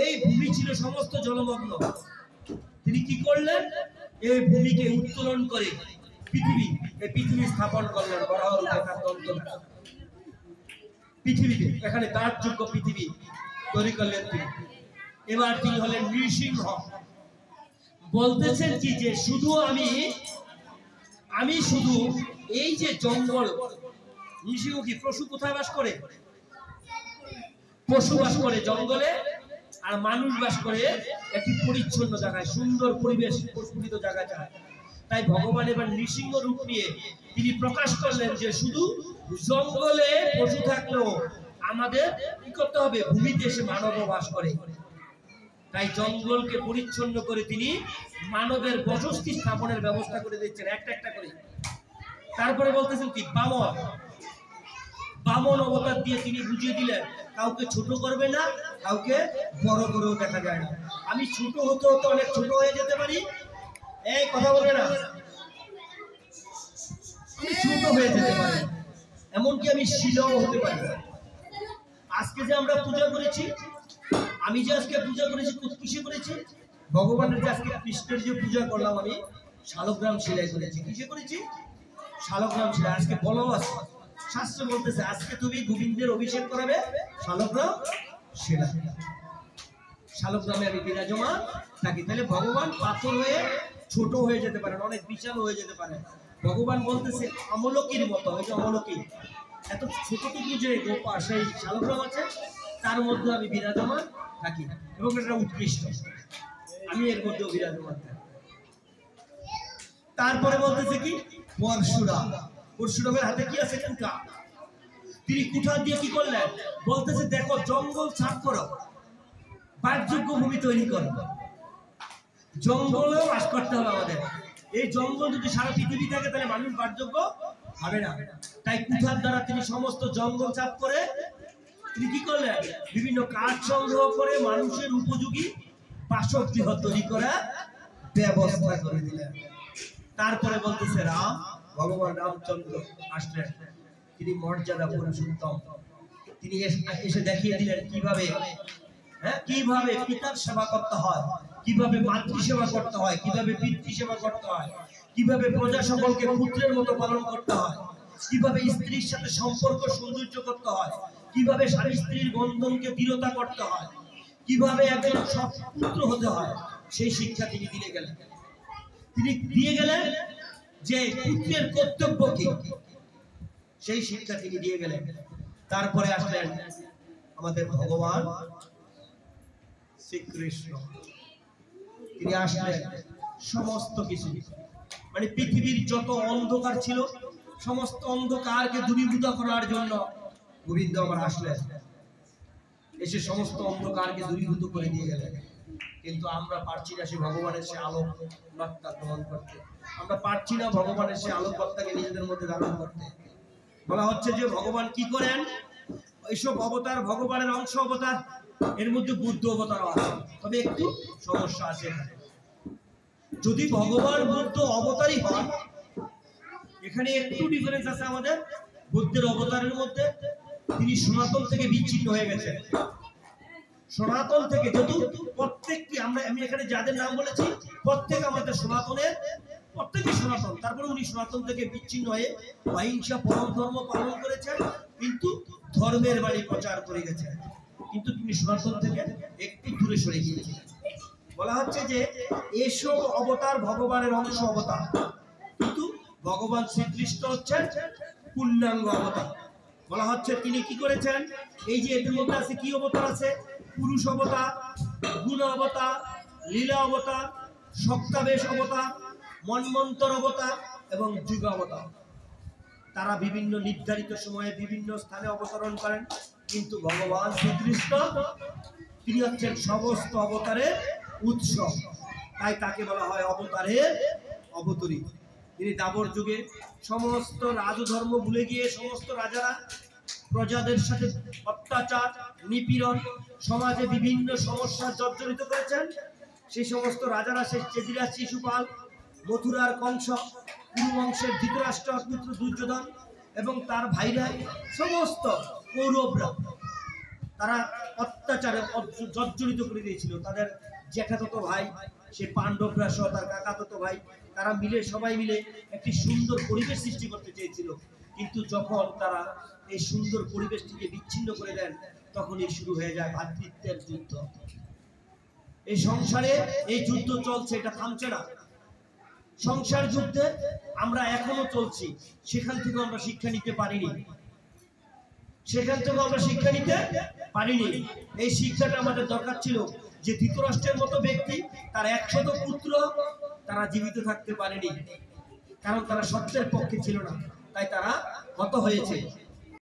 এই ভূমি ছিল সমস্ত জলমগ্ন। তিনি কি করলেন? এই ভূমিকে উত্তোলন করে পৃথিবী স্থাপন করলেন। পৃথিবীতে এখানে দাঁড়যোগ্য পৃথিবী তৈরি করলেন তিনি। এবার তিনি হলেন নৃসিংহ। বলতেছেন কি যে শুধু আমি শুধু এই যে জঙ্গল, নৃসিংহ কি পশু কোথায় বাস করে? পশু বাস করে জঙ্গলে, আর মানুষ বাস করে একটি পরিচ্ছন্ন জায়গায়, সুন্দর পরিবেশ প্রস্ফুটিত জায়গায় যায়। তাই ভগবান এবার নৃসিংহ রূপ নিয়ে তিনি প্রকাশ করলেন যে শুধু জঙ্গলে পশু থাকলেও আমাদের কি করতে হবে? ভূমিতে এসে মানব বাস করে। তাই জঙ্গলকে পরিচ্ছন্ন করে তিনি মানবের বসতি স্থাপনের ব্যবস্থা করে দিচ্ছেন একটা একটা করে। তারপরে বলতেছেন কি বামন অবতার দিয়ে তিনি বুঝিয়ে দিলেন কাউকে ছোট করবে না, কাউকে বড় করেও দেখা যায় না। আমি ছোট হতে হতে অনেক ছোট হয়ে যেতে পারি, এই কথা বলবে না, আমি ছোট হয়ে যেতে পারি, এমনকি আমি শিলও হতে পারি। আজকে যে আমরা পূজা করেছি, আমি যে আজকে পূজা করেছি কিসে করেছি? ভগবানের যে আজকে কৃষ্ণের যে পূজা করলাম আমি শালগ্রাম শিলায় করেছি। কিসে করেছি? শালগ্রাম শিলা। আজকে বলো আছে, শাস্ত্র বলতেছে আজকে তুমি গোবিন্দের অভিষেক করাবে শালগ্রাম শিলা। শালগ্রামে আমি বিরাজমান থাকি। তাহলে ভগবান পাথর হয়ে ছোট হয়ে যেতে পারেন, অনেক বিশাল হয়ে যেতে পারেন। ভগবান বলতেছে অমলকির মতো, ওই যে অমলকি এত ছোটটুকু যে গোপা সেই শালগ্রাম আছে তার মধ্যে আমি বিরাজমান থাকি, এবং এটা উৎকৃষ্ট, আমি এর মধ্যে বিরাজমান থাকি। তারপরে বলতেছে কি পরশুরামের হাতে কি আছে? তিনি কুঠার দিয়ে কি করলেন? বলতেছে দেখো জঙ্গল সাফ করো, বাসযোগ্য ভূমি তৈরি করো। জঙ্গলেও বাস করতে হবে আমাদের। এই জঙ্গল যদি সারা পৃথিবী থাকে তাহলে মানুষ বাসযোগ্য হবে না। তাই কুঠার দ্বারা তিনি সমস্ত জঙ্গল সাফ করে তিনি কি করলেন? বিভিন্ন কাঠ সংগ্রহ করে মানুষের উপযোগী বাসগৃহ তৈরি করার ব্যবস্থা করে দিলেন। তারপরে বলতেছে ভগবান রামচন্দ্র আসলেন, তিনি মর্যাদা পুরুষোত্তম। তিনি এসে দেখিয়ে দিলেন কিভাবে পিতার সেবা করতে হয়, কিভাবে মাতৃ সেবা করতে হয়, কিভাবে পিতৃ সেবা করতে হয়, কিভাবে প্রজা সকলকে পুত্রের মতো পালন করতে হয়, কিভাবে স্ত্রীর সাথে সম্পর্ক সৌন্দর্য করতে হয়, কিভাবে স্বামী স্ত্রীর বন্ধনকে দৃঢ়তা করতে হয়, কিভাবে একজন সৎপুত্র হতে হয়, সেই শিক্ষা তিনি দিয়ে গেলেন যে পুত্রের কর্তব্য কি, সেই শিক্ষা তিনি দিয়ে গেলেন। তারপরে আসলেন আমাদের ভগবান শ্রীকৃষ্ণ। তিনি আসলেন সমস্ত কিছু, মানে পৃথিবীর যত অন্ধকার ছিল সমস্ত অন্ধকারকে দূরীভূত করার জন্য গোবিন্দ আমার আসলেন, এসে সমস্ত অন্ধকারকে দূরীভূত করে দিয়ে গেলেন। কিন্তু আমরা পারছি না সে ভগবানের সে আলোক বার্তা গ্রহণ করতে, আমরা পারছি না ভগবানের সে আলোক বার্তাকে নিজেদের মধ্যে ধারণ করতে। বলা হচ্ছে যে ভগবান কি করেন, এইসব অবতার ভগবানের অংশ অবতার, এর মধ্যে বুদ্ধ অবতারও আছে, তবে একটু সমস্যা আছে। যদি ভগবান বুদ্ধ অবতারই হন, এখানে একটু ডিফারেন্স আছে আমাদের বুদ্ধের অবতারের মধ্যে। তিনি সনাতন থেকে বিচ্ছিন্ন হয়ে গেছেন। সনাতন থেকে যেহেতু প্রত্যেকটি আমি এখানে যাদের নাম বলেছি প্রত্যেক আমাদের সনাতনের, প্রত্যেকই সনাতন। তারপরে উনি সনাতন থেকে বিচ্ছিন্ন হয়ে অহিংসা পরম ধর্ম পালন করেছেন, কিন্তু ধর্মের বাণী প্রচার করে গেছেন, কিন্তু তিনি সনাতন থেকে একটু দূরে সরে গিয়েছেন। বলা হচ্ছে যে এসব অবতার ভগবানের অংশ অবতার, কিন্তু ভগবান শ্রীকৃষ্ণ হচ্ছেন পূর্ণাঙ্গ অবতার। বলা হচ্ছে তিনি কি করেছেন, এই যে এদের মধ্যে আছে কি অবতার আছে? পুরুষ অবতার, গুণ অবতার, লীলা অবতার, সপ্তাবেশ অবতার, মন্বন্তর অবতার এবং যুগ অবতার। তারা বিভিন্ন নির্ধারিত সময়ে বিভিন্ন স্থানে অবতরণ করেন, কিন্তু ভগবান শ্রীকৃষ্ণ তিনি হচ্ছেন সমস্ত অবতারের উৎস। তাই তাকে বলা হয় অবতারের অবতরী। তিনি দাবর যুগে সমস্ত রাজধর্ম ভুলে গিয়ে সমস্ত রাজারা প্রজাদের সাথে অত্যাচার নিপীড়ন সমাজে বিভিন্ন সমস্যা জর্জরিত করেছেন। সেই সমস্ত রাজারা শেষ চেদিরাজ শিশুপাল, মথুরার কংস, কুরুবংশের ধৃতরাষ্ট্র পুত্র দুর্যোধন এবং তার ভাইরা, সমস্ত কৌরবরা তারা অত্যাচারে জর্জরিত করে দিয়েছিল। তাদের জ্যাঠাতো ভাই, সে পাণ্ডবরা সহ তার কাকাতো ভাই, তারা মিলে সবাই মিলে একটি সুন্দর পরিবেশ সৃষ্টি করতে চেয়েছিল। কিন্তু যখন তারা এই সুন্দর পরিবেশটিকে বিচ্ছিন্ন করে দেন, তখনই শুরু হয়ে যায় ভ্রাতৃত্বের যুদ্ধ। এই সংসারে এই যুদ্ধ চলছে, এটা থামছে না। সংসার যুদ্ধে আমরা এখনো চলছি, সেখান থেকে আমরা শিক্ষা নিতে পারিনি। এই শিক্ষাটা আমাদের দরকার ছিল যে ধৃতরাষ্ট্রের মতো ব্যক্তি, তার 100 পুত্র তারা জীবিত থাকতে পারেনি, কারণ তারা সত্যের পক্ষে ছিল না, তাই তারা হত হয়েছে।